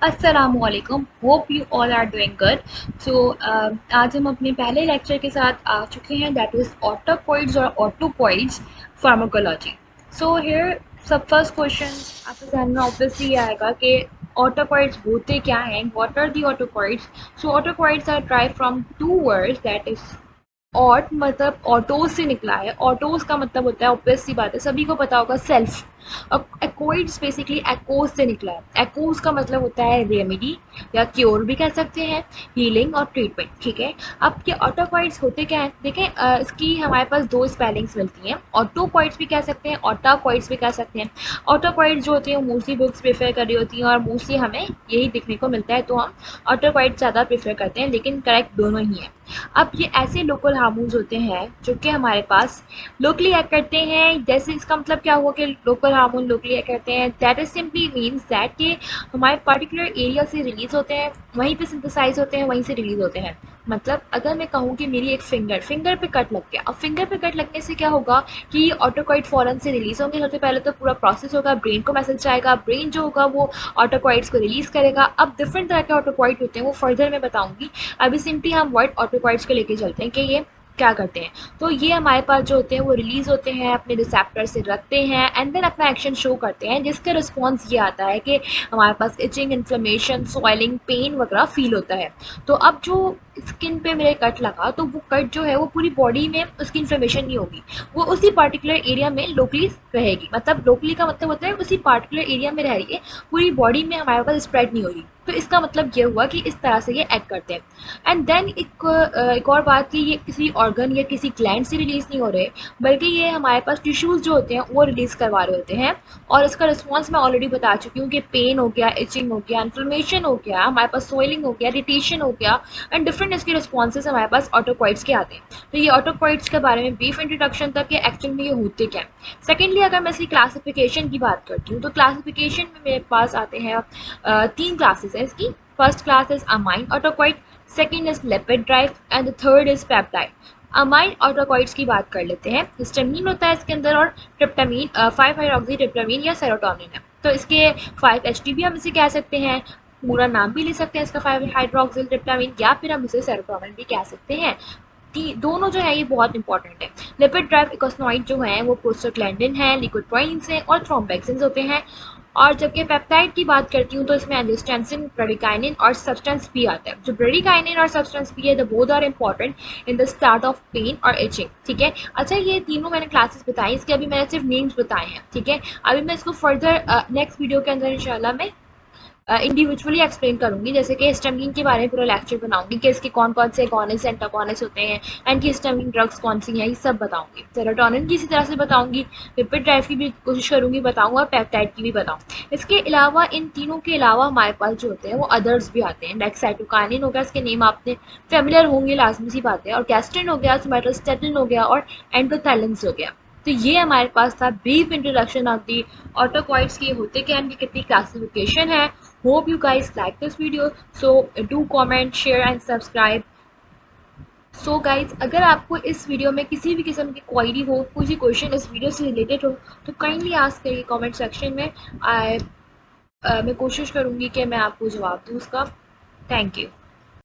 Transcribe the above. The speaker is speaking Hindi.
अस्सलामुअलैकुम, hope you all are doing good. So आज हम अपने पहले लेक्चर के साथ आ चुके हैं, दैट इज़ ऑटोपॉइड्स और ऑटोपॉइड्स फार्माकोलॉजी। सो हियर सब फर्स्ट क्वेश्चन आपके ध्यान में ऑब्वियसली आएगा कि ऑटोपॉइड्स होते क्या हैं, what are the autacoids. So autacoids are derived from two words, that is aut मतलब ऑटोज से निकला है। ऑटोज का मतलब होता है, ऑब्वियस सी बात है, सभी को पता होगा, सेल्फ। अब एक्वाइड्स बेसिकली एक्कोज से निकला है। एक्कोज का मतलब होता है रेमेडी या क्योर भी कह सकते हैं, हीलिंग और ट्रीटमेंट। ठीक है, अब ये ऑटोपॉइड्स होते क्या है, देखें इसकी हमारे पास दो स्पेलिंग्स मिलती हैं। ऑटोपॉइड्स भी कह सकते हैं, ऑटापॉइड्स भी कह सकते हैं। ऑटोपॉइड्स जो होती हैं मोस्टली बुक्स प्रेफर कर रही होती हैं और मोस्टली हमें यही देखने को मिलता है, तो हम ऑटोपॉइड्स ज़्यादा प्रेफर करते हैं, लेकिन करेक्ट दोनों ही है। अब ये ऐसे लोकल हार्मोन्स होते हैं जो कि हमारे पास लोकली एक्ट करते हैं। जैसे इसका मतलब क्या हुआ कि लोकल हार्मोन लोकली एक्ट करते हैं, that is simply means that कि हमारे पर्टिकुलर एरिया से रिलीज होते हैं, वहीं पे सिंथेसाइज होते हैं, वहीं से रिलीज होते हैं। मतलब अगर मैं कहूँ कि मेरी एक फिंगर पे कट लग गया, अब फिंगर पे कट लगने से क्या होगा कि ऑटोकॉइड फॉरन से रिलीज होंगे। सबसे पहले तो पूरा प्रोसेस होगा, ब्रेन को मैसेज जाएगा, ब्रेन जो होगा वो ऑटोकॉइड्स को रिलीज करेगा। अब डिफरेंट तरह के ऑटोकॉइड होते हैं, वो फर्दर मैं बताऊंगी। अभी सिंपली हम वर्ड ऑटोकॉइड्स को लेके चलते हैं कि ये क्या करते हैं। तो ये हमारे पास जो होते हैं वो रिलीज होते हैं, अपने रिसेप्टर से रखते हैं एंड देन अपना एक्शन शो करते हैं, जिसका रिस्पॉन्स ये आता है कि हमारे पास इचिंग, इन्फ्लेमेशन, स्वेलिंग, पेन वगैरह फील होता है। तो अब जो स्किन पे मेरे कट लगा, तो वो कट जो है वो पूरी बॉडी में उसकी इन्फ्लेमेशन नहीं होगी, वो उसी पार्टिकुलर एरिया में लोकली रहेगी। मतलब लोकली का मतलब होता है उसी पार्टिकुलर एरिया में रह रही है, पूरी बॉडी में हमारे पास स्प्रेड नहीं हो रही। तो इसका मतलब ये हुआ कि इस तरह से ये एक्ट करते हैं। एंड देन एक और बात कि ये किसी ऑर्गन या किसी ग्लैंड से रिलीज नहीं हो रहे, बल्कि ये हमारे पास टिश्यूज जो होते हैं वो रिलीज करवा रहे होते हैं। और इसका रिस्पॉन्स मैं ऑलरेडी बता चुकी हूँ कि पेन हो गया, इचिंग हो गया, इन्फ्लेमेशन हो गया, हमारे पास सोइलिंग हो गया, इरिटेशन हो गया, एंड डिफरेंट इसके रिस्पॉन्सेज हमारे पास ऑटोकॉइड्स के आते हैं। तो ये ऑटोकॉइड्स के बारे में ब्रीफ इंट्रोडक्शन तक कि एक्चुअल में ये होते क्या है। सेकेंडली अगर मैं इसकी क्लासिफिकेशन की बात करती हूँ, तो क्लासिफिकेशन में मेरे पास आते हैं तीन क्लासेस है इसकी। First class is amine autacoid, second is lipid derived and the third is peptide. Amine autacoids की बात कर लेते हैं। हिस्टामिन होता है इसके अंदर और ट्रिप्टामिन, 5 हाइड्रोक्सी ट्रिप्टामिन या सेरोटोनिन है। तो इसके 5 HT भी हम इसे कह सकते हैं, पूरा नाम भी ले सकते हैं इसका 5 हाइड्रोक्सिल ट्रिप्टामिन, या फिर हम इसे सेरोटोनिन भी कह सकते हैं। दोनों जो है ये बहुत इंपॉर्टेंट है। लिपिड ड्राइव इकोस्नॉइड जो है वो प्रोस्टाग्लैंडिन है, लिकोट्राइन्स हैं और थ्रोम्बेक्सिन होते हैं। और जबकि पेप्टाइड की बात करती हूँ तो इसमें एंजियोटेंसिन, ब्रेडिकाइनिन और सब्सटेंस पी आता है। जो ब्रेडिकाइनिन और सब्सटेंस पी है, the both are important in the start of pain और इचिंग। ठीक है, अच्छा ये तीनों मैंने क्लासेस बताई, इसके अभी मैंने सिर्फ नेम्स बताए हैं। ठीक है, अभी मैं इसको फर्दर नेक्स्ट वीडियो के अंदर इंशाल्लाह मैं इंडिविजुअली एक्सप्लेन करूंगी। जैसे कि हिस्टामिन के बारे में पूरा लेक्चर बनाऊंगी कि इसके कौन कौन से एगोनिस्ट एंटागोनिस्ट होते हैं, एंटी हिस्टामिन ड्रग्स कौन सी हैं, ये सब बताऊंगी। सेरोटोनिन की इसी तरह से बताऊंगी, लिपिड ड्राइव की भी कोशिश करूंगी बताऊंगा, और पेप्टाइड की भी बताऊँ। इसके अलावा इन तीनों के अलावा हमारे पास जो होते हैं वो अदर्स भी आते हैं, लाइक साइटोकाइनिन हो गया, इसके नेम आपने फेमिलियर होंगे, लाजमी सी बात है, और गैस्ट्रिन हो गया, सोमैटोस्टेटिन हो गया और एंडोथैलेंस हो गया। तो ये हमारे पास था ब्रीफ इंट्रोडक्शन ऑफ दी ऑटोकॉइड्स की होते क्या, इनकी कितनी क्लासिफिकेशन है। Hope you guys like this video, so do comment, share and subscribe. So guys, अगर आपको इस वीडियो में किसी भी किस्म की क्वेरी हो, कोई भी क्वेश्चन इस वीडियो से रिलेटेड हो, तो काइंडली आस्क करिए कमेंट सेक्शन में। मैं कोशिश करूँगी कि मैं आपको जवाब दूँ उसका। Thank you.